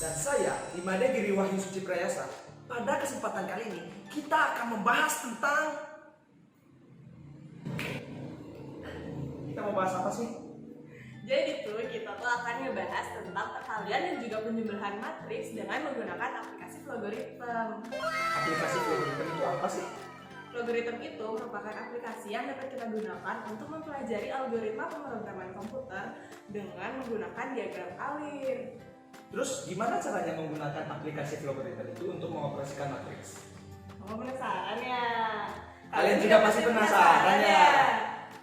Dan saya, Imade Giri Wahyu Suci Prayasa. Pada kesempatan kali ini, kita akan membahas tentang... Kita mau bahas apa sih? Jadi tuh kita tuh akan ngebahas tentang perkalian dan juga penjumlahan matriks dengan menggunakan aplikasi logaritm. Aplikasi logaritm itu apa sih? Logaritm itu merupakan aplikasi yang dapat kita gunakan untuk mempelajari algoritma pemrograman komputer dengan menggunakan diagram alir. Terus gimana caranya menggunakan aplikasi logaritm itu untuk mengoperasikan matriks? Oh, penasaran ya? Kalian juga pasti penasaran ya?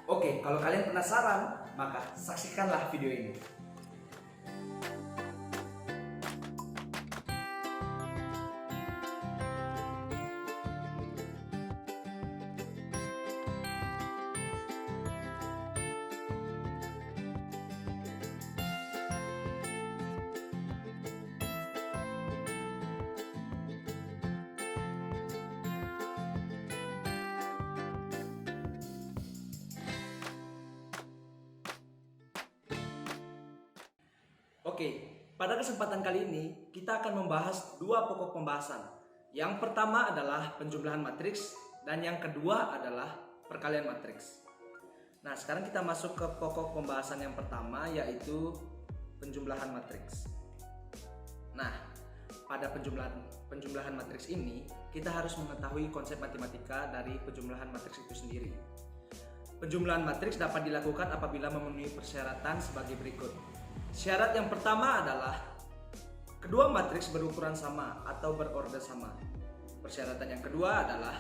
Oke, kalau kalian penasaran, maka saksikanlah video ini. Oke, pada kesempatan kali ini kita akan membahas dua pokok pembahasan. Yang pertama adalah penjumlahan matriks dan yang kedua adalah perkalian matriks. Nah, sekarang kita masuk ke pokok pembahasan yang pertama, yaitu penjumlahan matriks. Nah, pada penjumlahan matriks ini kita harus mengetahui konsep matematika dari penjumlahan matriks itu sendiri. Penjumlahan matriks dapat dilakukan apabila memenuhi persyaratan sebagai berikut. Syarat yang pertama adalah kedua matriks berukuran sama atau berorder sama. Persyaratan yang kedua adalah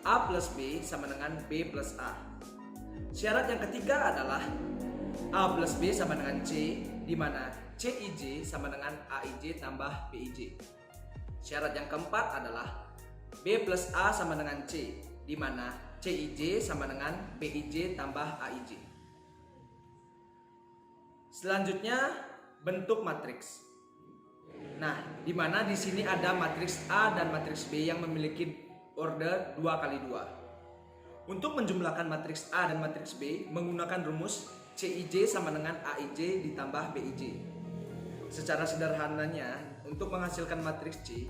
A plus B sama dengan B plus A. Syarat yang ketiga adalah A plus B sama dengan C, di mana CIJ sama dengan AIJ tambah BIJ. Syarat yang keempat adalah B plus A sama dengan C, di mana CIJ sama dengan BIJ tambah AIJ. Selanjutnya, bentuk matriks. Nah, di mana di sini ada matriks A dan matriks B yang memiliki order 2x2. Untuk menjumlahkan matriks A dan matriks B menggunakan rumus CIJ sama dengan AIJ ditambah BIJ. Secara sederhananya, untuk menghasilkan matriks C,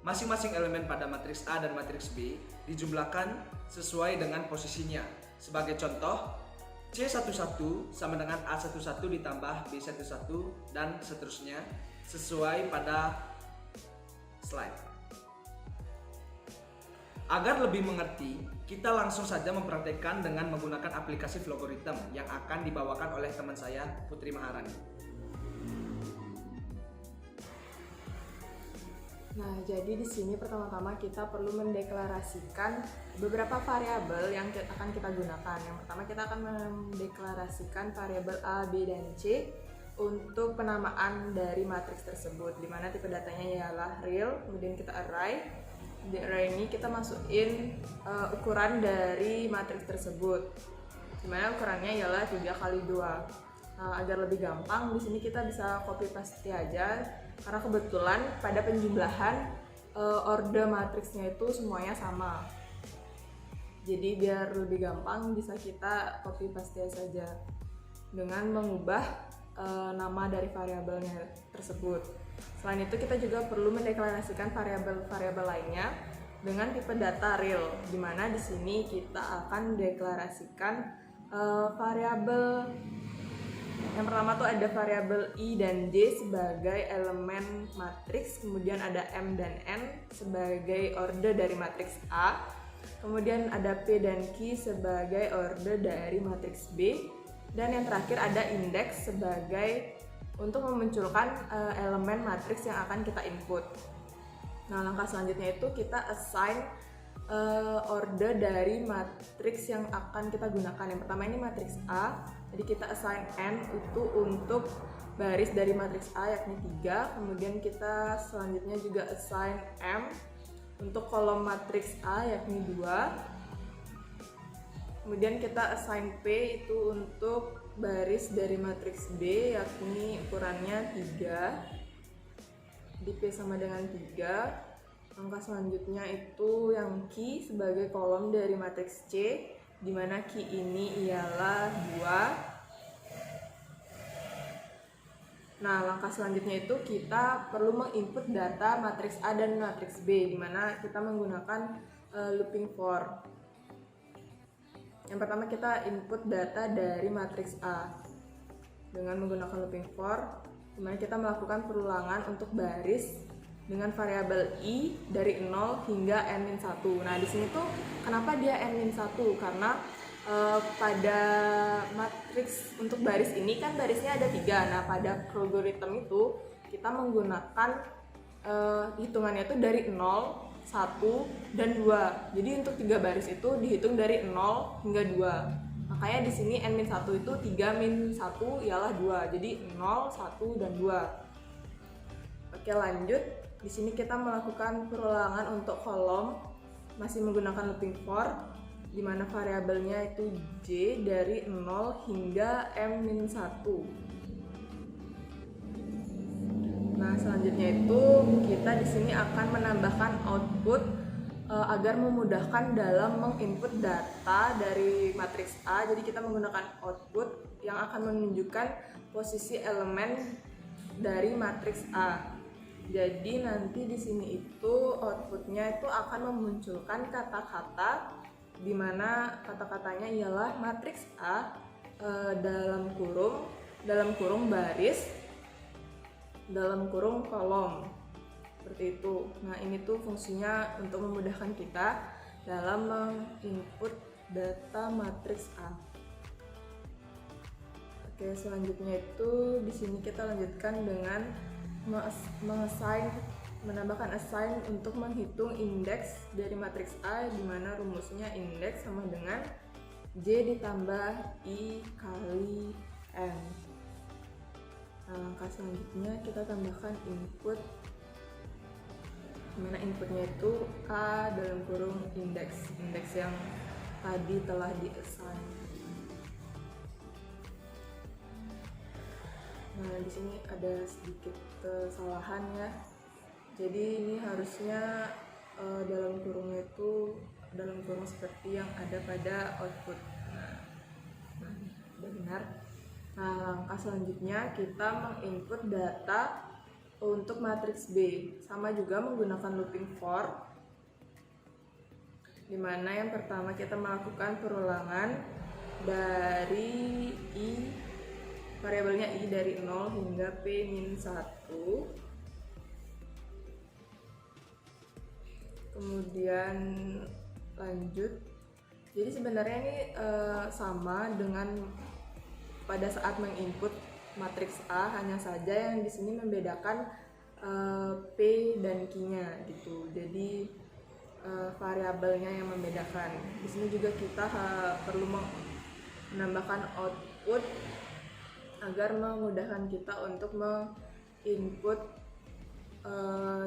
masing-masing elemen pada matriks A dan matriks B dijumlahkan sesuai dengan posisinya. Sebagai contoh, C11 sama dengan A11 ditambah B11 dan seterusnya sesuai pada slide. Agar lebih mengerti, kita langsung saja mempraktekkan dengan menggunakan aplikasi logaritm yang akan dibawakan oleh teman saya, Putri Maharani. Nah, jadi di sini pertama-tama kita perlu mendeklarasikan beberapa variabel yang akan kita gunakan. Yang pertama kita akan mendeklarasikan variabel A, B, dan C untuk penamaan dari matriks tersebut, di mana tipe datanya ialah real, kemudian kita array. Di array ini kita masukin ukuran dari matriks tersebut, di mana ukurannya ialah 3x2. Nah, agar lebih gampang, di sini kita bisa copy paste aja. Karena kebetulan pada penjumlahan order matriksnya itu semuanya sama. Jadi biar lebih gampang bisa kita copy paste saja dengan mengubah nama dari variabelnya tersebut. Selain itu kita juga perlu mendeklarasikan variabel-variabel lainnya dengan tipe data real, di mana di sini kita akan deklarasikan variabel. Yang pertama tuh ada variabel I dan D sebagai elemen matriks, kemudian ada M dan N sebagai order dari matriks A, kemudian ada P dan Q sebagai order dari matriks B, dan yang terakhir ada indeks sebagai untuk memunculkan elemen matriks yang akan kita input. Nah, langkah selanjutnya itu kita assign order dari matriks yang akan kita gunakan. Yang pertama ini matriks A, jadi kita assign N itu untuk baris dari matriks A yakni 3. Kemudian kita selanjutnya juga assign M untuk kolom matriks A yakni 2. Kemudian kita assign P itu untuk baris dari matriks B yakni ukurannya 3. Di P sama dengan 3. Langkah selanjutnya itu yang Q sebagai kolom dari matriks C, di mana Q ini ialah 2. Nah, langkah selanjutnya itu kita perlu menginput data matriks A dan matriks B, di mana kita menggunakan looping for. Yang pertama kita input data dari matriks A dengan menggunakan looping for, di mana kita melakukan perulangan untuk baris dengan variabel i dari 0 hingga n-1. Nah, di sini tuh kenapa dia n-1? Karena pada matriks untuk baris ini kan barisnya ada 3. Nah, pada algoritma itu kita menggunakan hitungannya itu dari 0, 1, dan 2. Jadi untuk 3 baris itu dihitung dari 0 hingga 2. Makanya di sini n-1 itu 3 min 1 ialah 2. Jadi 0, 1, dan 2. Oke, lanjut. Di sini kita melakukan perulangan untuk kolom masih menggunakan looping for, di mana variabelnya itu j dari 0 hingga m-1. Nah, selanjutnya itu kita di sini akan menambahkan output agar memudahkan dalam menginput data dari matriks A. Jadi kita menggunakan output yang akan menunjukkan posisi elemen dari matriks A. Jadi nanti di sini itu outputnya itu akan memunculkan kata-kata, di mana kata-katanya ialah matriks A dalam kurung baris dalam kurung kolom, seperti itu. Nah, ini tuh fungsinya untuk memudahkan kita dalam menginput data matriks A. Oke, selanjutnya itu di sini kita lanjutkan dengan menambahkan assign untuk menghitung indeks dari matriks A, di mana rumusnya indeks sama dengan J ditambah I kali N. Nah, langkah selanjutnya kita tambahkan input, di mana inputnya itu A dalam kurung indeks yang tadi telah di-assign. Nah, di sini ada sedikit kesalahan ya. Jadi ini harusnya dalam kurungnya itu dalam kurung seperti yang ada pada output. Nah, sudah benar. Nah, langkah selanjutnya kita menginput data untuk matriks B, sama juga menggunakan looping for, di mana yang pertama kita melakukan perulangan dari I, variabelnya I dari 0 hingga P-1. Kemudian lanjut. Jadi sebenarnya ini sama dengan pada saat menginput matriks A, hanya saja yang di sini membedakan P dan Q-nya gitu. Jadi variabelnya yang membedakan. Di sini juga kita perlu menambahkan output agar memudahkan kita untuk menginput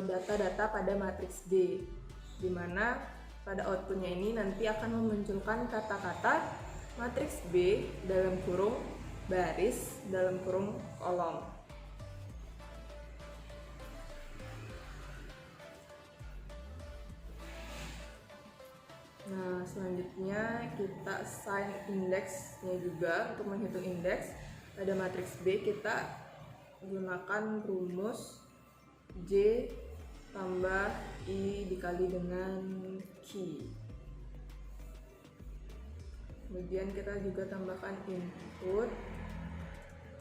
data-data pada matriks D, di mana pada outputnya ini nanti akan memunculkan kata-kata matriks B dalam kurung baris dalam kurung kolom. Nah, selanjutnya kita assign indeksnya juga. Untuk menghitung indeks pada matriks B kita gunakan rumus J tambah I dikali dengan Q. Kemudian kita juga tambahkan input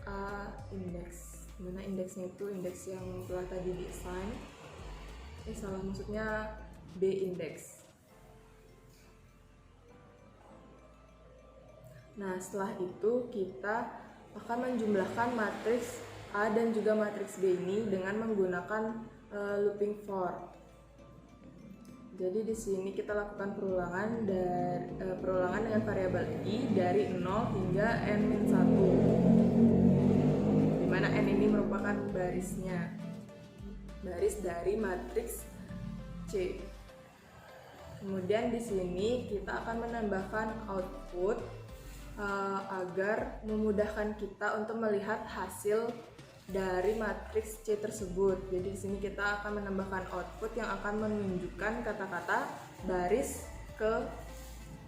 A indeks, mana indeksnya itu indeks yang telah tadi di-assign. Maksudnya B indeks. Nah, setelah itu kita akan menjumlahkan matriks A dan juga matriks B ini dengan menggunakan looping for. Jadi di sini kita lakukan perulangan dengan variabel I dari 0 hingga n-1, di mana n ini merupakan baris dari matriks C. Kemudian di sini kita akan menambahkan output agar memudahkan kita untuk melihat hasil dari matriks C tersebut. Jadi di sini kita akan menambahkan output yang akan menunjukkan kata-kata baris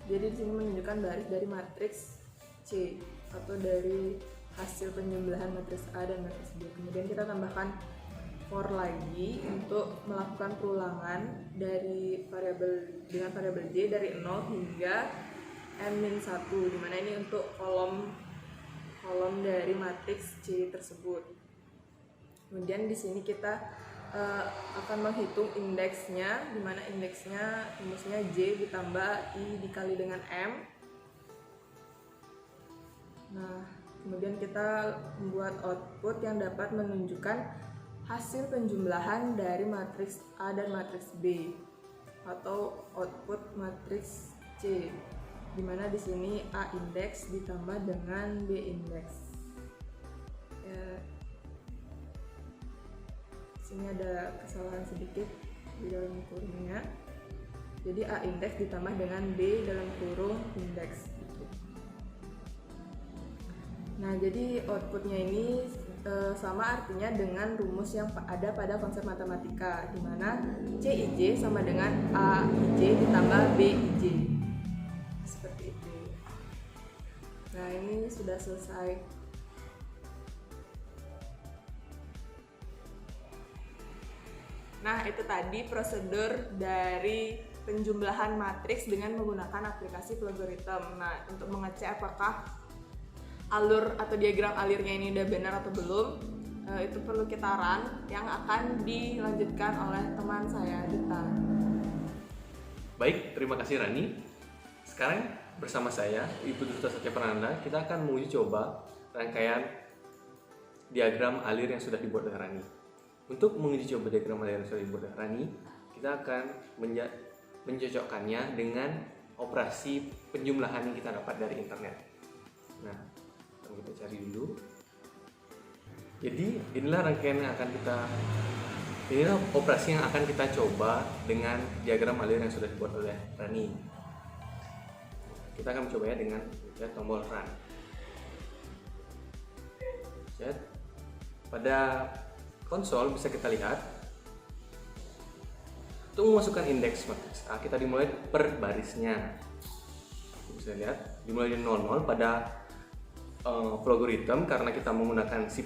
jadi di sini menunjukkan baris dari matriks C atau dari hasil penjumlahan matriks A dan matriks B. Kemudian kita tambahkan for lagi untuk melakukan perulangan dari variabel dengan variabel J dari 0 hingga n-1, dimana ini untuk kolom dari matriks C tersebut. Kemudian di sini kita akan menghitung indeksnya, di mana indeksnya rumusnya J ditambah I dikali dengan M. Nah, kemudian kita membuat output yang dapat menunjukkan hasil penjumlahan dari matriks A dan matriks B atau output matriks C, di mana di sini A indeks ditambah dengan B indeks. Sini ada kesalahan sedikit di dalam kurungnya. Jadi A indeks ditambah dengan B dalam kurung indeks. Nah, jadi outputnya ini sama artinya dengan rumus yang ada pada konsep matematika, di mana CIJ sama dengan AIJ ditambah BIJ. Seperti itu. Nah, ini sudah selesai. Nah, itu tadi prosedur dari penjumlahan matriks dengan menggunakan aplikasi Flogoritem. Nah, untuk mengecek apakah alur atau diagram alirnya ini udah benar atau belum, itu perlu kita run yang akan dilanjutkan oleh teman saya, Dita. Baik, terima kasih Rani. Sekarang bersama saya, Ibu Duta Satya Prananda, kita akan menguji coba rangkaian diagram alir yang sudah dibuat oleh Rani. Untuk menguji coba diagram alir yang sudah dibuat oleh Rani, kita akan mencocokkannya dengan operasi penjumlahan yang kita dapat dari internet. Nah, kita cari dulu. Jadi inilah rangkaian yang inilah operasi yang akan kita coba dengan diagram alir yang sudah dibuat oleh Rani. Kita akan mencobanya dengan tombol run. Pada konsol bisa kita lihat, untuk memasukkan indeks matriks A kita dimulai per barisnya. Bisa lihat dimulai dari 00 pada Flogoritem, karena kita menggunakan C++,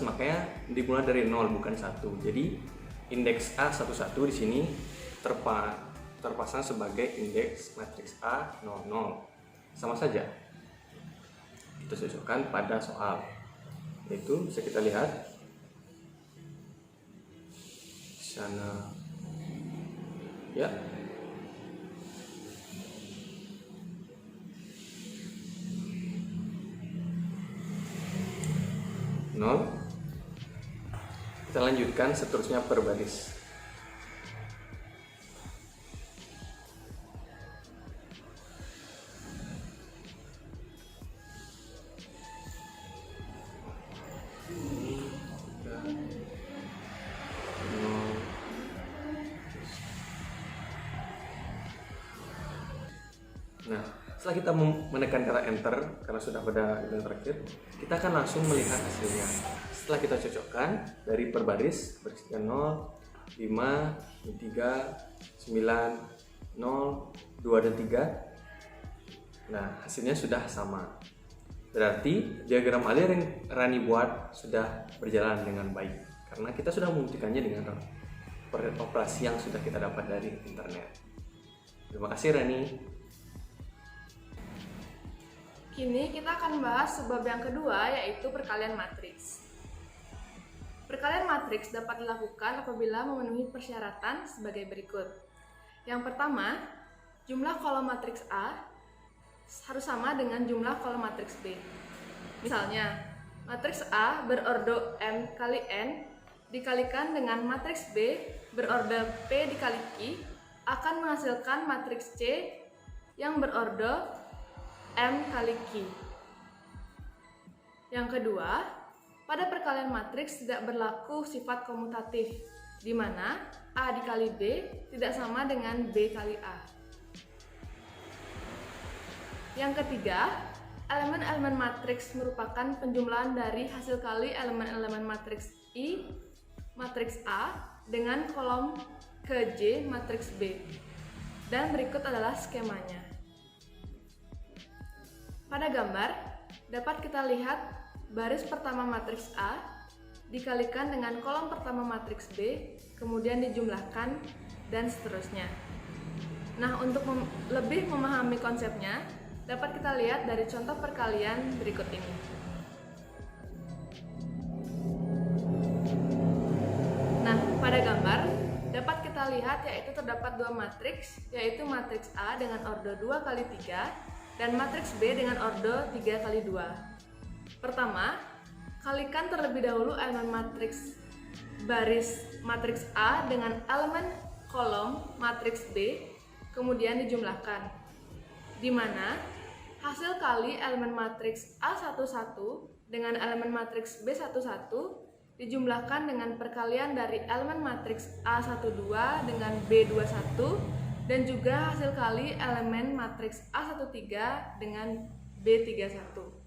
makanya dimulai dari 0 bukan 1. Jadi indeks A11 di sini terpasang sebagai indeks matriks A00. Sama saja. Kita cocokkan pada soal. Itu bisa kita lihat di sana. Ya. Kita lanjutkan seterusnya per baris. Nah, setelah kita menekan kata enter karena sudah pada yang terakhir, kita akan langsung melihat hasilnya. Setelah kita cocokkan dari per baris 0, 5, 3, 9, 0, 2 dan 3. Nah, hasilnya sudah sama. Berarti diagram alir yang Rani buat sudah berjalan dengan baik karena kita sudah membuktikannya dengan operasi yang sudah kita dapat dari internet. Terima kasih Rani. Kini kita akan bahas sebab yang kedua, yaitu perkalian matriks. Perkalian matriks dapat dilakukan apabila memenuhi persyaratan sebagai berikut. Yang pertama, jumlah kolom matriks A harus sama dengan jumlah kolom matriks B. Misalnya, matriks A berordo M kali N dikalikan dengan matriks B berordo P dikali Q akan menghasilkan matriks C yang berordo M kali Q. Yang kedua, pada perkalian matriks tidak berlaku sifat komutatif, di mana A dikali B tidak sama dengan B kali A. Yang ketiga, elemen-elemen matriks merupakan penjumlahan dari hasil kali elemen-elemen matriks I, matriks A, dengan kolom ke J matriks B. Dan berikut adalah skemanya. Pada gambar, dapat kita lihat baris pertama matriks A dikalikan dengan kolom pertama matriks B, kemudian dijumlahkan, dan seterusnya. Nah, untuk lebih memahami konsepnya, dapat kita lihat dari contoh perkalian berikut ini. Nah, pada gambar dapat kita lihat yaitu terdapat dua matriks, yaitu matriks A dengan ordo 2 kali 3 dan matriks B dengan ordo 3 kali 2. Pertama, kalikan terlebih dahulu elemen matriks baris matriks A dengan elemen kolom matriks B, kemudian dijumlahkan, di mana hasil kali elemen matriks A11 dengan elemen matriks B11 dijumlahkan dengan perkalian dari elemen matriks A12 dengan B21 dan juga hasil kali elemen matriks A13 dengan B31.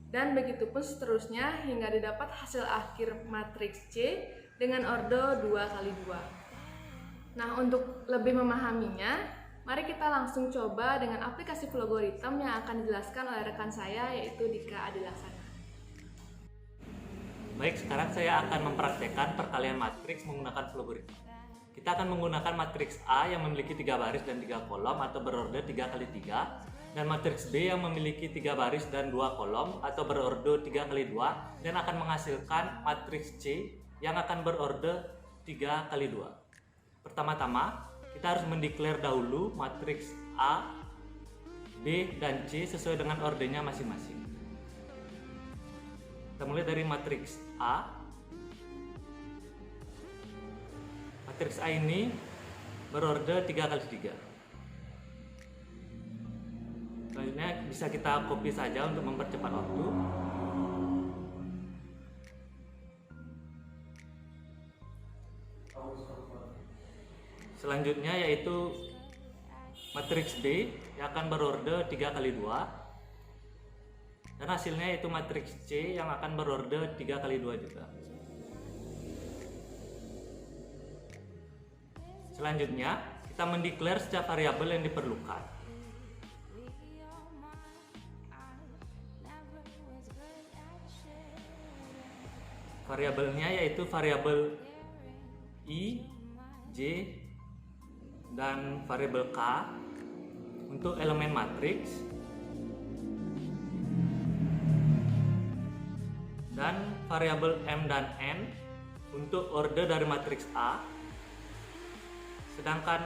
Dan begitu pun seterusnya hingga didapat hasil akhir matriks C dengan ordo 2 kali 2. Nah, untuk lebih memahaminya, mari kita langsung coba dengan aplikasi Flowgorithms yang akan dijelaskan oleh rekan saya yaitu Dika Adilaksana. Baik, sekarang saya akan mempraktekkan perkalian matriks menggunakan Flowgorithms. Kita akan menggunakan matriks A yang memiliki 3 baris dan 3 kolom atau berorder 3 kali 3, dan matriks B yang memiliki 3 baris dan 2 kolom atau berorder 3 kali 2, dan akan menghasilkan matriks C yang akan berorder 3 kali 2. Pertama-tama, kita harus mendeklar dahulu matriks A, B, dan C sesuai dengan ordernya masing-masing. Kita mulai dari matriks A. Matriks A ini berorder 3 kali 3. Selanjutnya bisa kita copy saja untuk mempercepat waktu. Selanjutnya yaitu matriks B yang akan berorder 3 kali 2, dan hasilnya yaitu matriks C yang akan berorder 3 kali 2 juga. Selanjutnya kita mendeklar setiap variabel yang diperlukan. Variabelnya yaitu variabel I, J, dan variabel K untuk elemen matriks, dan variabel M dan N untuk order dari matriks A, sedangkan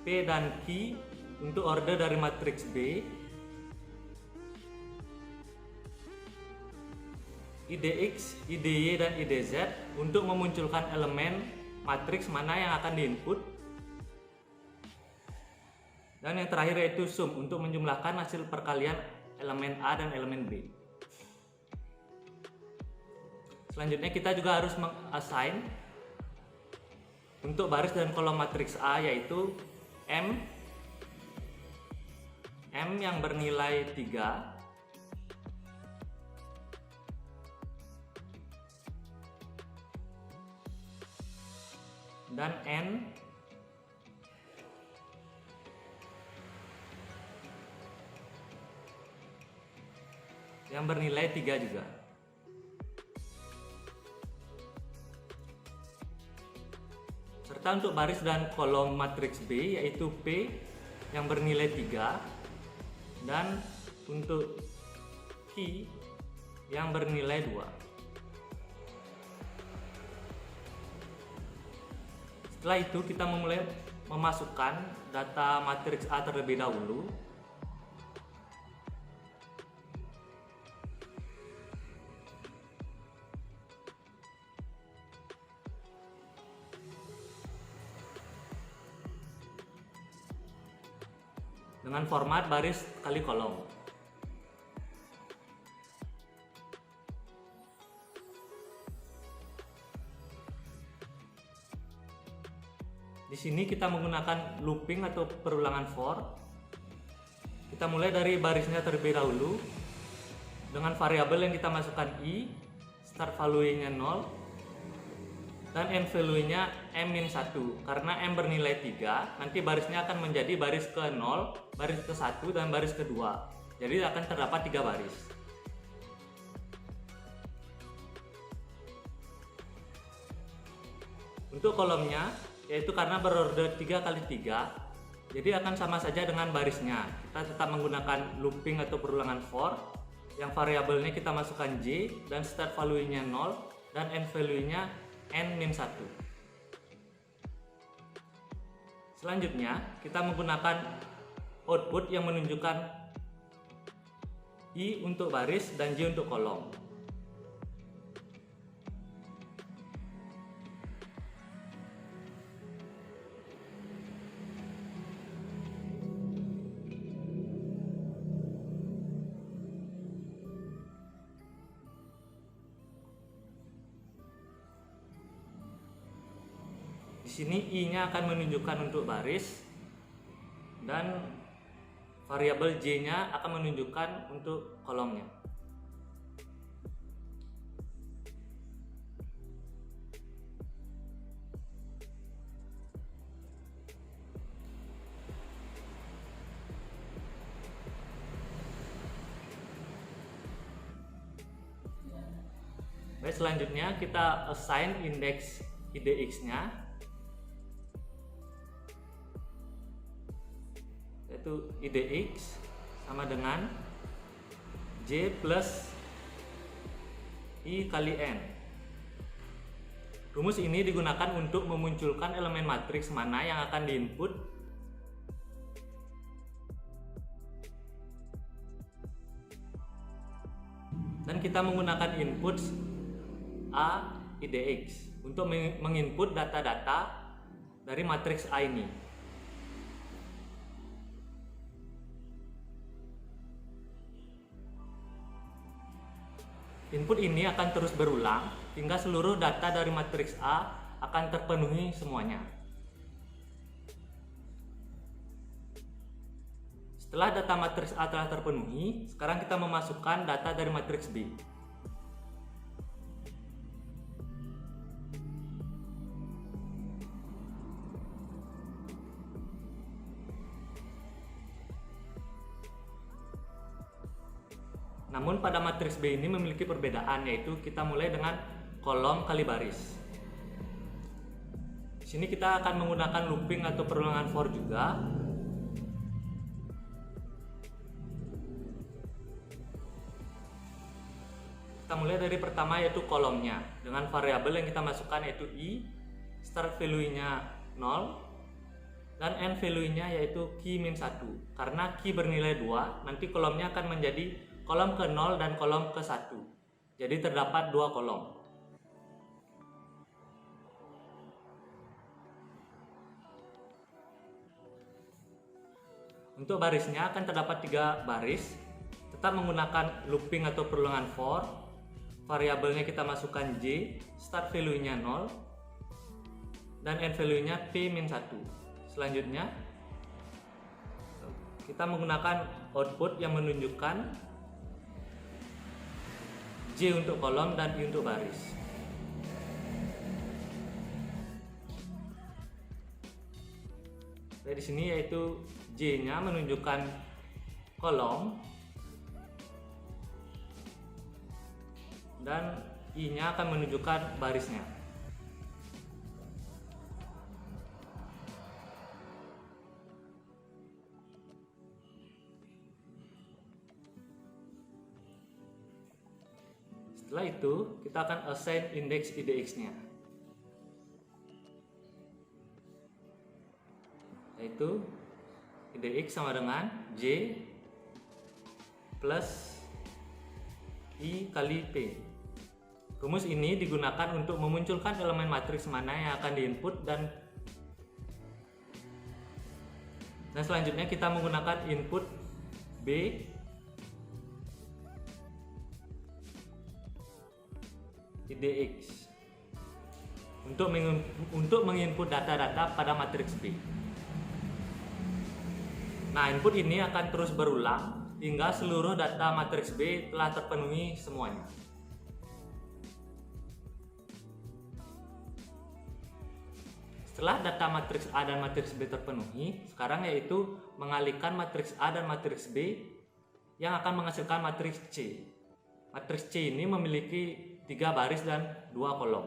P dan Q untuk order dari matriks B, IDX, IDY, dan IDZ untuk memunculkan elemen matriks mana yang akan diinput, dan yang terakhir yaitu sum untuk menjumlahkan hasil perkalian elemen A dan elemen B. Selanjutnya kita juga harus mengassign untuk baris dan kolom matriks A yaitu M yang bernilai 3, dan N yang bernilai 3 juga. Serta untuk baris dan kolom matriks B yaitu P yang bernilai 3 dan untuk Q yang bernilai 2. Setelah itu kita memulai memasukkan data matriks A terlebih dahulu. Dengan format baris kali kolom. Di sini kita menggunakan looping atau perulangan for. Kita mulai dari barisnya terlebih dahulu dengan variabel yang kita masukkan i, start value-nya 0, dan end value-nya m-1. Karena m bernilai 3, nanti barisnya akan menjadi baris ke 0, baris ke 1, dan baris ke 2. Jadi akan terdapat 3 baris. Untuk kolomnya, yaitu karena berorder 3 kali 3, jadi akan sama saja dengan barisnya. Kita tetap menggunakan looping atau perulangan for, yang variabelnya kita masukkan J, dan start value-nya 0, dan end value-nya n-1. Selanjutnya, kita menggunakan output yang menunjukkan I untuk baris dan J untuk kolom. Di sini I-nya akan menunjukkan untuk baris dan variabel J-nya akan menunjukkan untuk kolomnya. Baik, selanjutnya kita assign indeks IDX-nya, yaitu IDX sama dengan J plus I kali N. Rumus ini digunakan untuk memunculkan elemen matriks mana yang akan diinput dan kita menggunakan input A IDX untuk menginput data-data dari matriks A ini. Input ini akan terus berulang hingga seluruh data dari matriks A akan terpenuhi semuanya. Setelah data matriks A telah terpenuhi, sekarang kita memasukkan data dari matriks B. Namun pada matriks B ini memiliki perbedaan, yaitu kita mulai dengan kolom kali baris. Di sini kita akan menggunakan looping atau perulangan for juga. Kita mulai dari pertama, yaitu kolomnya dengan variabel yang kita masukkan yaitu I, start value-nya 0, dan end value-nya yaitu key-1. Karena key bernilai 2, nanti kolomnya akan menjadi kolom ke 0 dan kolom ke 1. Jadi terdapat 2 kolom. Untuk barisnya akan terdapat 3 baris. Tetap menggunakan looping atau perulangan for. Variabelnya kita masukkan J, start value-nya 0, dan end value-nya P-1. Selanjutnya kita menggunakan output yang menunjukkan J untuk kolom dan I untuk baris. Di sini yaitu J-nya menunjukkan kolom dan I-nya akan menunjukkan barisnya. Setelah itu, kita akan assign indeks IDX-nya, yaitu IDX sama dengan J plus I kali P. Rumus ini digunakan untuk memunculkan elemen matriks mana yang akan diinput dan selanjutnya kita menggunakan input B IDX untuk menginput data-data pada matriks B. Nah, input ini akan terus berulang hingga seluruh data matriks B telah terpenuhi semuanya. Setelah data matriks A dan matriks B terpenuhi, sekarang yaitu mengalihkan matriks A dan matriks B yang akan menghasilkan matriks C. Matriks C ini memiliki 3 baris dan 2 kolom.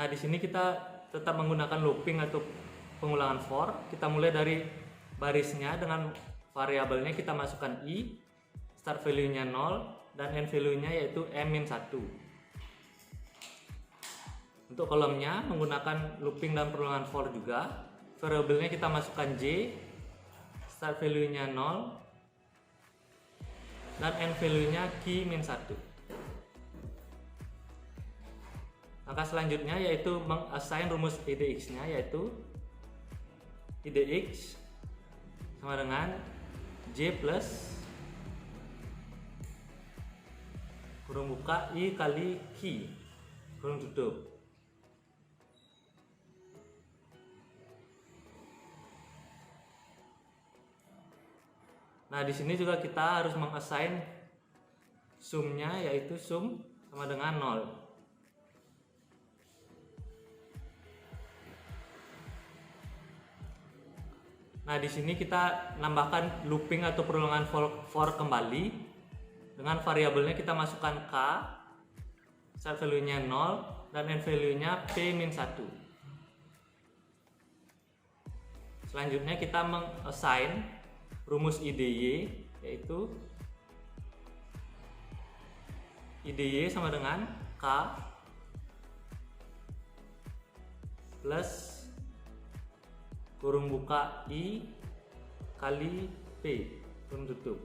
Nah, di sini kita tetap menggunakan looping atau pengulangan for. Kita mulai dari barisnya dengan variabelnya kita masukkan i, start value-nya 0 dan end value-nya yaitu m-1. Untuk kolomnya menggunakan looping dan pengulangan for juga. Variabelnya kita masukkan j, start value-nya 0 dan end value-nya key-1. Langkah selanjutnya yaitu mengassign rumus IDX-nya, yaitu IDX sama dengan J plus kurung buka I kali Q kurung tutup. Nah, di sini juga kita harus mengassign sum-nya, yaitu sum sama dengan 0. Nah, di sini kita nambahkan looping atau pengulangan for kembali. Dengan variabelnya kita masukkan k, start value-nya 0 dan end value-nya p-1. Selanjutnya kita mengassign rumus IDY, yaitu IDY sama dengan k plus kurung buka I kali P kurung tutup,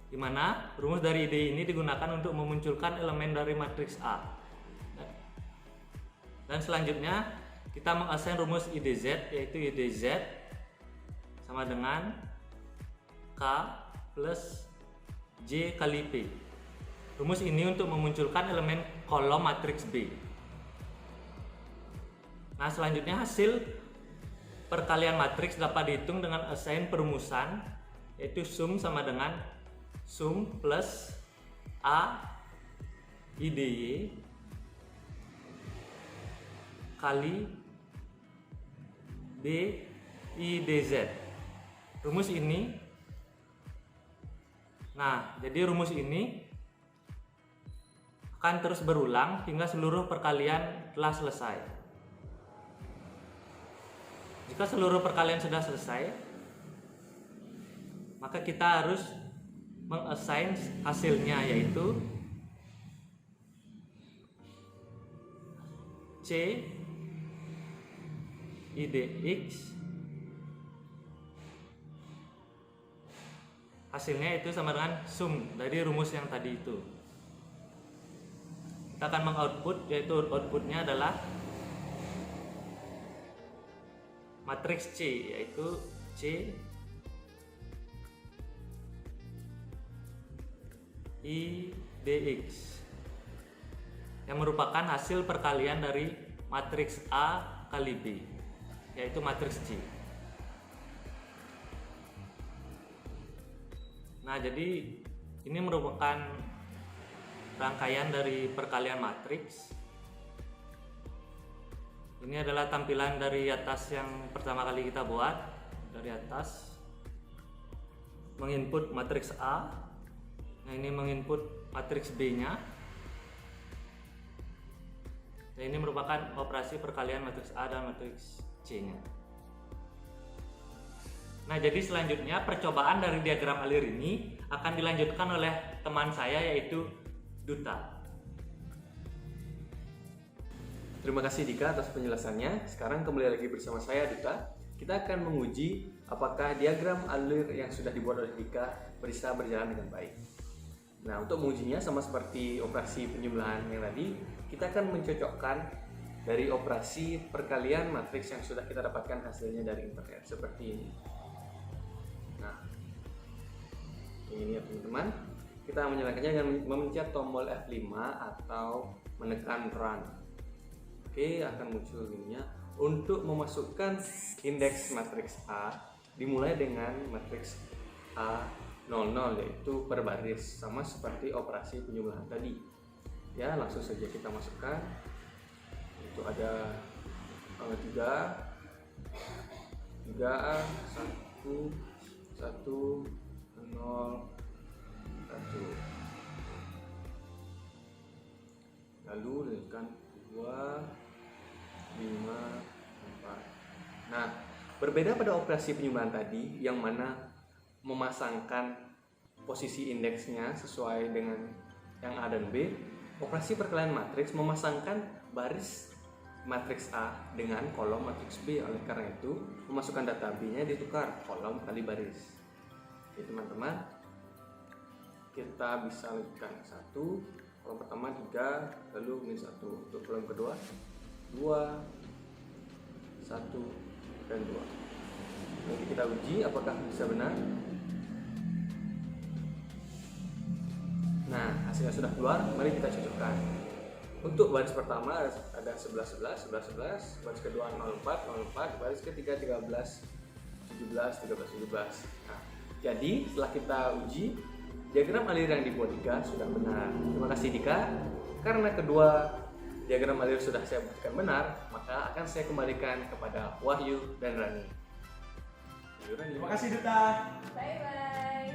di mana rumus dari IDY ini digunakan untuk memunculkan elemen dari matriks A. Dan selanjutnya kita mengassign rumus IDZ, yaitu IDZ sama dengan K plus J kali P. Rumus ini untuk memunculkan elemen kolom matriks B. Nah, selanjutnya hasil perkalian matriks dapat dihitung dengan assign perumusan, yaitu sum sama dengan sum plus A IDY kali B IDZ. Rumus ini, nah jadi rumus ini akan terus berulang hingga seluruh perkalian telah selesai. Jika seluruh perkalian sudah selesai, maka kita harus mengassign hasilnya, yaitu C IDX, hasilnya itu sama dengan sum dari rumus yang tadi itu. Kita akan mengoutput, yaitu outputnya adalah matriks C, yaitu C IDX yang merupakan hasil perkalian dari matriks A kali B, yaitu matriks C. Nah, jadi ini merupakan rangkaian dari perkalian matriks. Ini adalah tampilan dari atas yang pertama kali kita buat. Dari atas menginput matriks A. Nah, ini menginput matriks B-nya. Nah, ini merupakan operasi perkalian matriks A dan matriks C-nya. Nah, jadi selanjutnya percobaan dari diagram alir ini akan dilanjutkan oleh teman saya, yaitu Duta. Terima kasih Dika atas penjelasannya. Sekarang kembali lagi bersama saya Duta. Kita akan menguji apakah diagram alir yang sudah dibuat oleh Dika bisa berjalan dengan baik. Nah, untuk mengujinya sama seperti operasi penjumlahan yang tadi, kita akan mencocokkan dari operasi perkalian matriks yang sudah kita dapatkan hasilnya dari internet seperti ini. Nah, ini ya teman-teman. Kita menyalakannya dengan memencet tombol F5 atau menekan Run. Oke, akan muncul ininya. Untuk memasukkan indeks matriks A dimulai dengan matriks A00, yaitu per baris, sama seperti operasi penjumlahan tadi. Ya, langsung saja kita masukkan. Itu ada 3A 1 1 0 1. Lalu dengan 2 4. Nah, berbeda pada operasi penyumbatan tadi yang mana memasangkan posisi indeksnya sesuai dengan yang A dan B, operasi perkalian matriks memasangkan baris matriks A dengan kolom matriks B. Oleh karena itu, memasukkan data B-nya ditukar kolom kali baris. Oke teman-teman, kita bisa lihatkan 1, kolom pertama 3, lalu min 1. Untuk kolom kedua 2, 1, dan 2. Nanti kita uji apakah bisa benar. Nah, hasilnya sudah keluar, mari kita cocokkan. Untuk baris pertama ada 11, 11, 11, 11, baris kedua 04, 04, baris ketiga 13, 17, 13, 17. Nah, jadi setelah kita uji, diagram alir yang dibuat Dika sudah benar. Terima kasih Dika. Karena kedua diagram alir sudah saya buktikan benar, maka akan saya kembalikan kepada Wahyu dan Rani. Terima kasih Duta. Bye bye.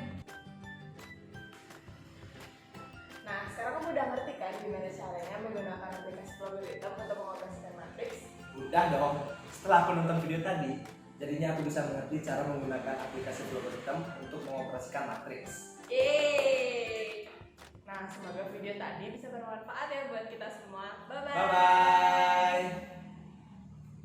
Nah, sekarang kamu udah ngerti kan gimana caranya menggunakan aplikasi Logarithm untuk mengoperasikan matriks? Udah dong. Setelah aku nonton video tadi, jadinya aku bisa mengerti cara menggunakan aplikasi Logarithm untuk mengoperasikan matriks. Yeay! Nah, semoga video tadi bisa bermanfaat ya buat kita semua. Bye-bye! Bye bye.